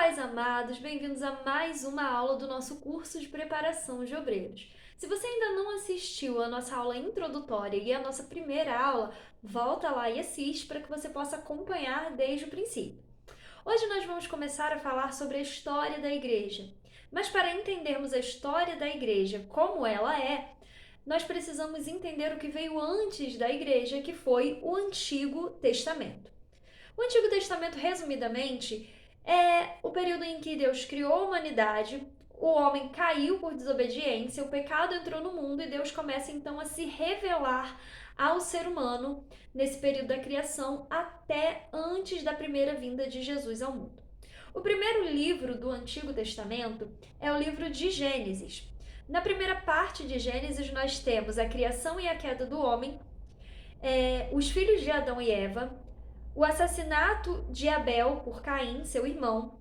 pais amados, bem-vindos a mais uma aula do nosso curso de preparação de obreiros. Se você ainda não assistiu a nossa aula introdutória e a nossa primeira aula, volta lá e assiste para que você possa acompanhar desde o princípio. Hoje nós vamos começar a falar sobre a história da igreja. Mas para entendermos a história da igreja como ela é, nós precisamos entender o que veio antes da igreja, que foi o Antigo Testamento. O Antigo Testamento, resumidamente, é o período em que Deus criou a humanidade, o homem caiu por desobediência, o pecado entrou no mundo e Deus começa então a se revelar ao ser humano nesse período da criação até antes da primeira vinda de Jesus ao mundo. O primeiro livro do Antigo Testamento é o livro de Gênesis. Na primeira parte de Gênesis, nós temos a criação e a queda do homem, os filhos de Adão e Eva, o assassinato de Abel por Caim, seu irmão.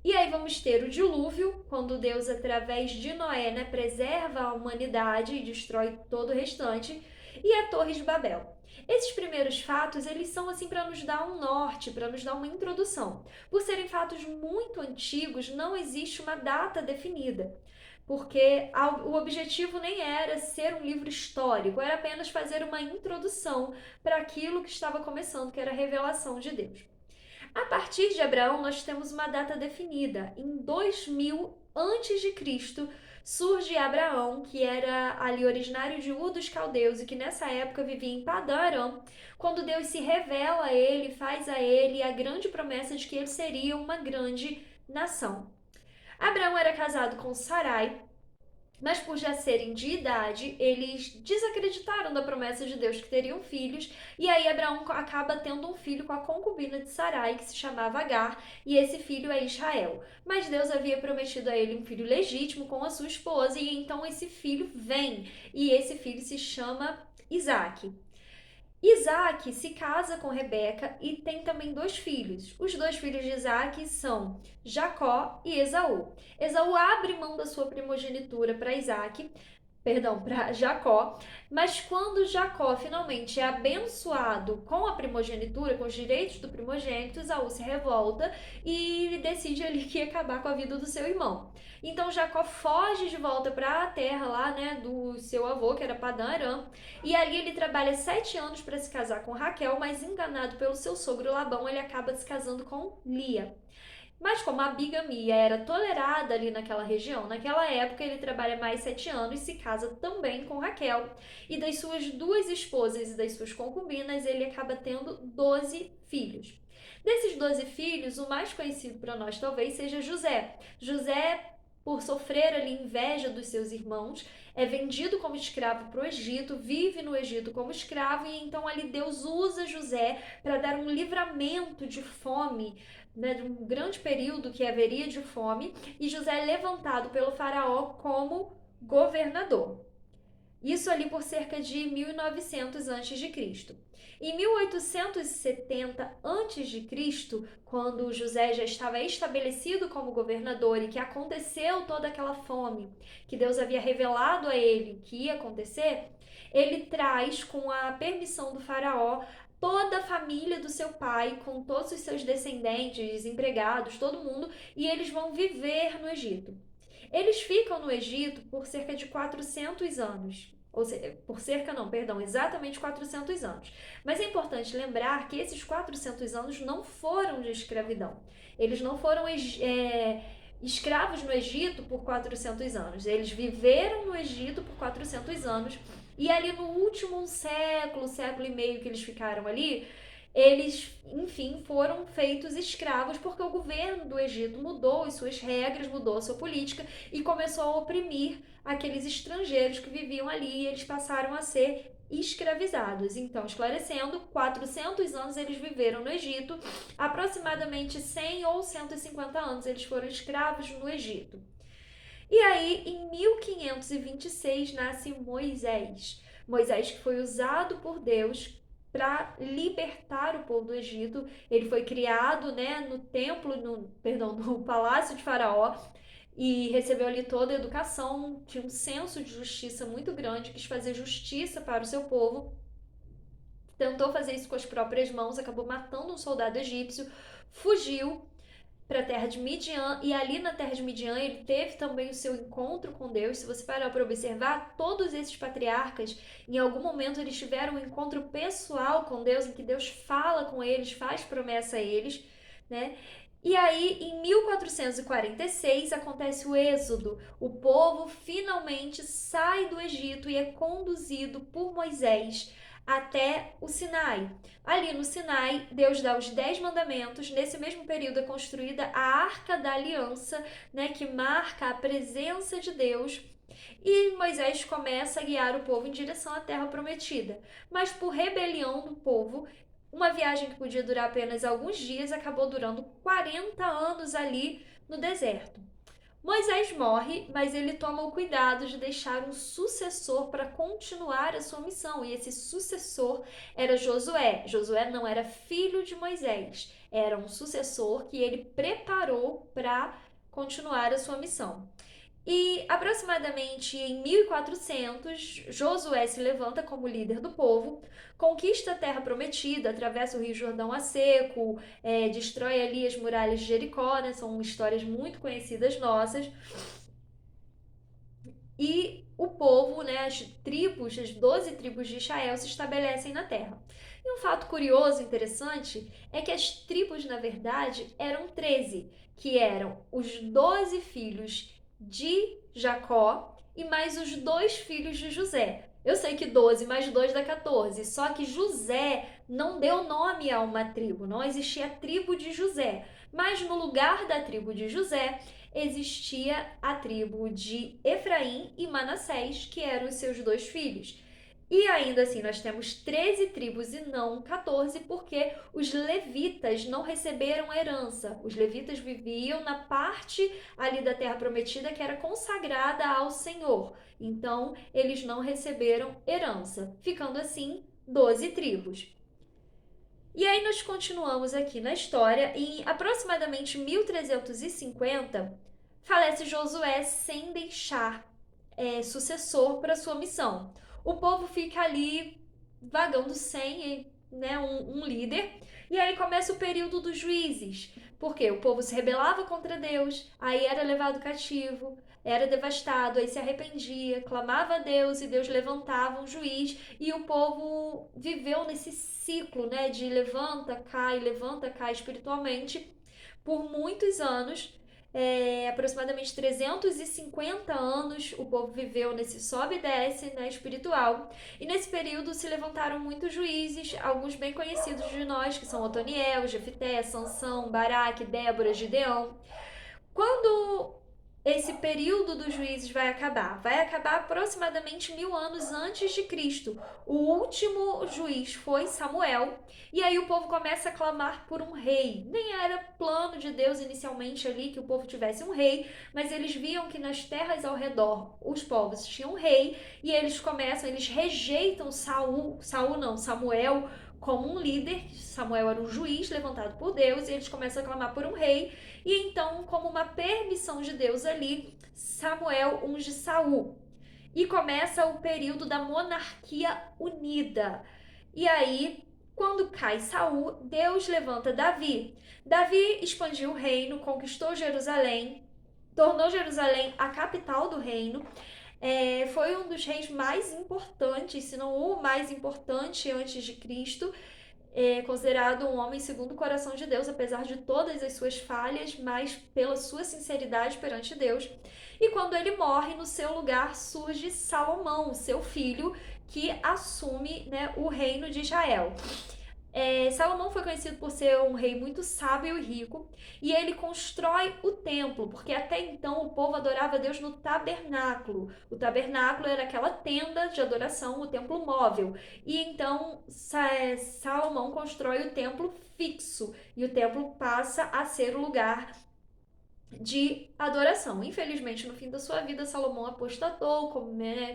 E aí vamos ter o dilúvio, quando Deus, através de Noé, preserva a humanidade e destrói todo o restante, e a Torre de Babel. Esses primeiros fatos, eles são assim para nos dar um norte, para nos dar uma introdução. Por serem fatos muito antigos, não existe uma data definida, porque o objetivo nem era ser um livro histórico, era apenas fazer uma introdução para aquilo que estava começando, que era a revelação de Deus. A partir de Abraão, nós temos uma data definida. Em 2000 a.C., surge Abraão, que era ali originário de Ur dos Caldeus e que nessa época vivia em Padã Arã, quando Deus se revela a ele, faz a ele a grande promessa de que ele seria uma grande nação. Abraão era casado com Sarai, mas por já serem de idade, eles desacreditaram da promessa de Deus que teriam filhos, e aí Abraão acaba tendo um filho com a concubina de Sarai, que se chamava Agar, e esse filho é Israel. Mas Deus havia prometido a ele um filho legítimo com a sua esposa, e então esse filho vem, e esse filho se chama Isaque. Isaac se casa com Rebeca e tem também dois filhos. Os dois filhos de Isaac são Jacó e Esaú. Esaú abre mão da sua primogenitura para Jacó, mas quando Jacó finalmente é abençoado com a primogenitura, com os direitos do primogênito, Esaú se revolta e decide ali que ia acabar com a vida do seu irmão. Então Jacó foge de volta para a terra lá, do seu avô, que era Padã Arã, e ali ele trabalha 7 anos para se casar com Raquel, mas enganado pelo seu sogro Labão, ele acaba se casando com Lia. Mas como a bigamia era tolerada ali naquela região, naquela época ele trabalha mais 7 anos e se casa também com Raquel. E das suas duas esposas e das suas concubinas, ele acaba tendo 12 filhos. Desses 12 filhos, o mais conhecido para nós talvez seja José. José, por sofrer ali inveja dos seus irmãos, é vendido como escravo para o Egito, vive no Egito como escravo, e então ali Deus usa José para dar um livramento de fome, de um grande período que haveria de fome, e José é levantado pelo faraó como governador. Isso ali por cerca de 1900 a.C. Em 1870 a.C., quando José já estava estabelecido como governador e que aconteceu toda aquela fome que Deus havia revelado a ele que ia acontecer, ele traz, com a permissão do faraó, toda a família do seu pai, com todos os seus descendentes, empregados, todo mundo, e eles vão viver no Egito. Eles ficam no Egito por cerca de 400 anos. Ou seja, exatamente 400 anos. Mas é importante lembrar que esses 400 anos não foram de escravidão. Eles não foram escravos no Egito por 400 anos. Eles viveram no Egito por 400 anos. E ali no último século e meio que eles ficaram ali, eles, enfim, foram feitos escravos porque o governo do Egito mudou as suas regras, mudou a sua política e começou a oprimir aqueles estrangeiros que viviam ali, e eles passaram a ser escravizados. Então, esclarecendo, 400 anos eles viveram no Egito, aproximadamente 100 ou 150 anos eles foram escravos no Egito. E aí, em 1526, nasce Moisés. Moisés, que foi usado por Deus para libertar o povo do Egito. Ele foi criado, no templo, no palácio de Faraó, e recebeu ali toda a educação, tinha um senso de justiça muito grande, quis fazer justiça para o seu povo. Tentou fazer isso com as próprias mãos, acabou matando um soldado egípcio, fugiu, para a terra de Midian, e ali na terra de Midian ele teve também o seu encontro com Deus. Se você parar para observar, todos esses patriarcas, em algum momento eles tiveram um encontro pessoal com Deus, em que Deus fala com eles, faz promessa a eles, né? E aí, em 1446, acontece o êxodo. O povo finalmente sai do Egito e é conduzido por Moisés até o Sinai. Ali no Sinai, Deus dá os 10 mandamentos. Nesse mesmo período é construída a Arca da Aliança, né, que marca a presença de Deus. E Moisés começa a guiar o povo em direção à terra prometida. Mas por rebelião do povo, uma viagem que podia durar apenas alguns dias acabou durando 40 anos ali no deserto. Moisés morre, mas ele toma o cuidado de deixar um sucessor para continuar a sua missão. E esse sucessor era Josué. Josué não era filho de Moisés, era um sucessor que ele preparou para continuar a sua missão. E aproximadamente em 1400, Josué se levanta como líder do povo, conquista a terra prometida, atravessa o Rio Jordão a seco, destrói ali as muralhas de Jericó, né? São histórias muito conhecidas nossas. E o povo, né, as tribos, as 12 tribos de Israel se estabelecem na terra. E um fato curioso, interessante, é que as tribos, na verdade, eram 13, que eram os 12 filhos de Jacó e mais os 2 filhos de José. Eu sei que 12 mais 2 dá 14, só que José não deu nome a uma tribo, não existia a tribo de José. Mas no lugar da tribo de José, existia a tribo de Efraim e Manassés, que eram os seus 2 filhos. E ainda assim, nós temos 13 tribos e não 14, porque os levitas não receberam herança. Os levitas viviam na parte ali da terra prometida que era consagrada ao Senhor. Então, eles não receberam herança, ficando assim 12 tribos. E aí nós continuamos aqui na história. Em aproximadamente 1350, falece Josué sem deixar sucessor para sua missão. O povo fica ali vagando sem, né, um líder. E aí começa o período dos juízes, porque o povo se rebelava contra Deus, aí era levado cativo, era devastado, aí se arrependia, clamava a Deus e Deus levantava um juiz, e o povo viveu nesse ciclo, né, de levanta, cai espiritualmente por muitos anos. Aproximadamente 350 anos o povo viveu nesse sobe e desce, né, espiritual. E nesse período se levantaram muitos juízes, alguns bem conhecidos de nós, que são Otoniel, Jefité, Sansão, Baraque, Débora, Gideão. Quando esse período dos juízes vai acabar? Vai acabar aproximadamente 1000 anos antes de Cristo. O último juiz foi Samuel, e aí o povo começa a clamar por um rei. Nem era plano de Deus inicialmente ali que o povo tivesse um rei, mas eles viam que nas terras ao redor os povos tinham um rei, e eles rejeitam Samuel como um líder. Samuel era um juiz levantado por Deus, e eles começam a clamar por um rei. E então, como uma permissão de Deus ali, Samuel unge Saul. E começa o período da monarquia unida. E aí, quando cai Saul, Deus levanta Davi. Davi expandiu o reino, conquistou Jerusalém, tornou Jerusalém a capital do reino. Foi um dos reis mais importantes, se não o mais importante antes de Cristo. Considerado um homem segundo o coração de Deus, apesar de todas as suas falhas, mas pela sua sinceridade perante Deus. E quando ele morre, no seu lugar surge Salomão, seu filho, que assume, né, o reino de Israel. Salomão foi conhecido por ser um rei muito sábio e rico, e ele constrói o templo, porque até então o povo adorava Deus no tabernáculo. O tabernáculo era aquela tenda de adoração, o templo móvel. E então Salomão constrói o templo fixo, e o templo passa a ser o lugar de adoração. Infelizmente, no fim da sua vida, Salomão apostatou,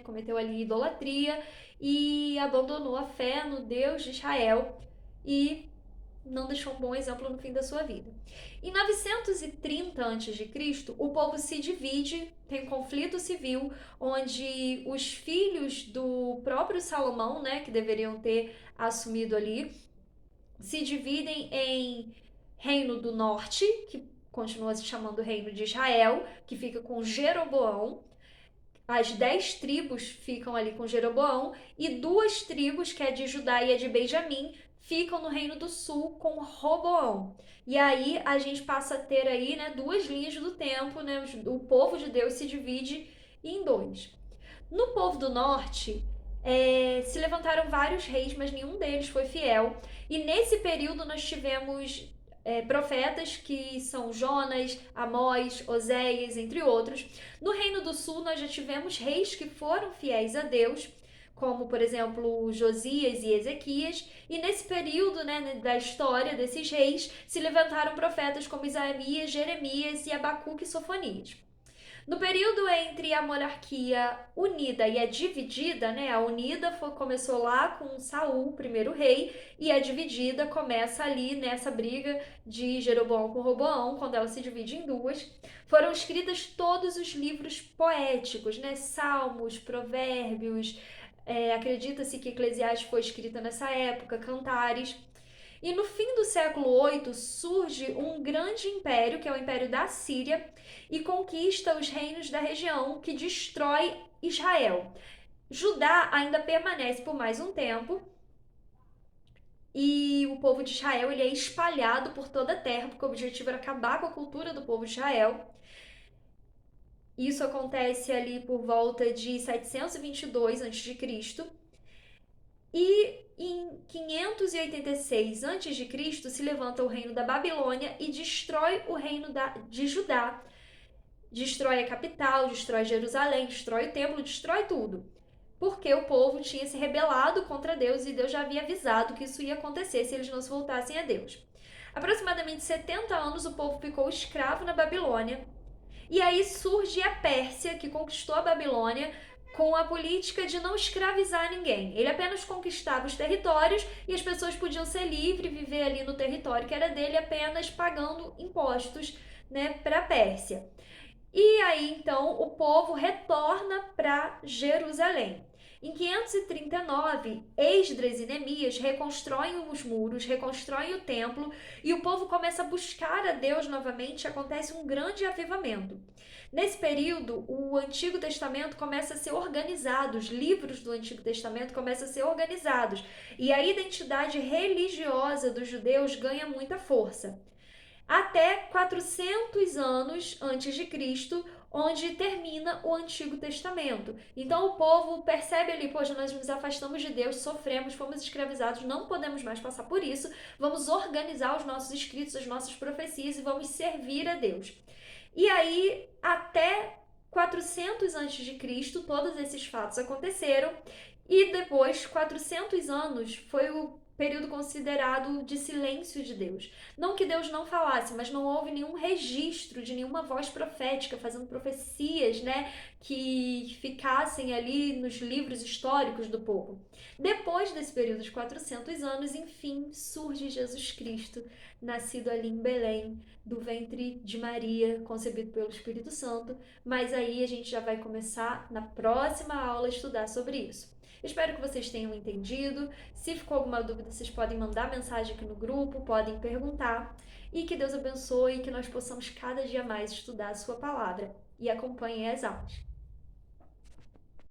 cometeu ali idolatria e abandonou a fé no Deus de Israel e não deixou um bom exemplo no fim da sua vida. Em 930 a.C., o povo se divide, tem um conflito civil, onde os filhos do próprio Salomão, né, que deveriam ter assumido ali, se dividem em Reino do Norte, que continua se chamando Reino de Israel, que fica com Jeroboão. As 10 tribos ficam ali com Jeroboão e 2 tribos, que é de Judá e a de Benjamim, ficam no Reino do Sul com Roboão. E aí a gente passa a ter aí, né, 2 linhas do tempo, né? O povo de Deus se divide em 2. No povo do norte, se levantaram vários reis, mas nenhum deles foi fiel. E nesse período nós tivemos profetas que são Jonas, Amós, Oséias, entre outros. No Reino do Sul nós já tivemos reis que foram fiéis a Deus, como por exemplo Josias e Ezequias, e nesse período, né, da história desses reis se levantaram profetas como Isaías, Jeremias e Abacuque e Sofonias. No período entre a monarquia unida e a dividida, né? A unida começou lá com Saul, o primeiro rei, e a dividida começa ali nessa briga de Jeroboão com Roboão, quando ela se divide em 2. Foram escritos todos os livros poéticos, né? Salmos, Provérbios, acredita-se que Eclesiastes foi escrita nessa época, Cantares. E no fim do século VIII surge um grande império, que é o Império da Síria, e conquista os reinos da região, que destrói Israel. Judá ainda permanece por mais um tempo, e o povo de Israel ele é espalhado por toda a terra, porque o objetivo era acabar com a cultura do povo de Israel. Isso acontece ali por volta de 722 a.C. E em 586 a.C. se levanta o reino da Babilônia e destrói o reino de Judá. Destrói a capital, destrói Jerusalém, destrói o templo, destrói tudo. Porque o povo tinha se rebelado contra Deus e Deus já havia avisado que isso ia acontecer se eles não se voltassem a Deus. Aproximadamente 70 anos o povo ficou escravo na Babilônia. E aí surge a Pérsia, que conquistou a Babilônia, com a política de não escravizar ninguém. Ele apenas conquistava os territórios e as pessoas podiam ser livres, viver ali no território que era dele, apenas pagando impostos, né, para a Pérsia. E aí, então, o povo retorna para Jerusalém. Em 539, Esdras e Neemias reconstroem os muros, reconstroem o templo e o povo começa a buscar a Deus novamente. Acontece um grande avivamento. Nesse período, o Antigo Testamento começa a ser organizado, os livros do Antigo Testamento começam a ser organizados e a identidade religiosa dos judeus ganha muita força. Até 400 anos antes de Cristo, onde termina o Antigo Testamento. Então o povo percebe ali, poxa, nós nos afastamos de Deus, sofremos, fomos escravizados, não podemos mais passar por isso, vamos organizar os nossos escritos, as nossas profecias e vamos servir a Deus. E aí, até 400 antes de Cristo, todos esses fatos aconteceram e depois, 400 anos, foi o período considerado de silêncio de Deus. Não que Deus não falasse, mas não houve nenhum registro de nenhuma voz profética fazendo profecias, né, que ficassem ali nos livros históricos do povo. Depois desse período de 400 anos, enfim, surge Jesus Cristo, nascido ali em Belém, do ventre de Maria, concebido pelo Espírito Santo, mas aí a gente já vai começar na próxima aula a estudar sobre isso. Espero que vocês tenham entendido. Se ficou alguma dúvida, vocês podem mandar mensagem aqui no grupo, podem perguntar. E que Deus abençoe e que nós possamos cada dia mais estudar a sua palavra. E acompanhem as aulas.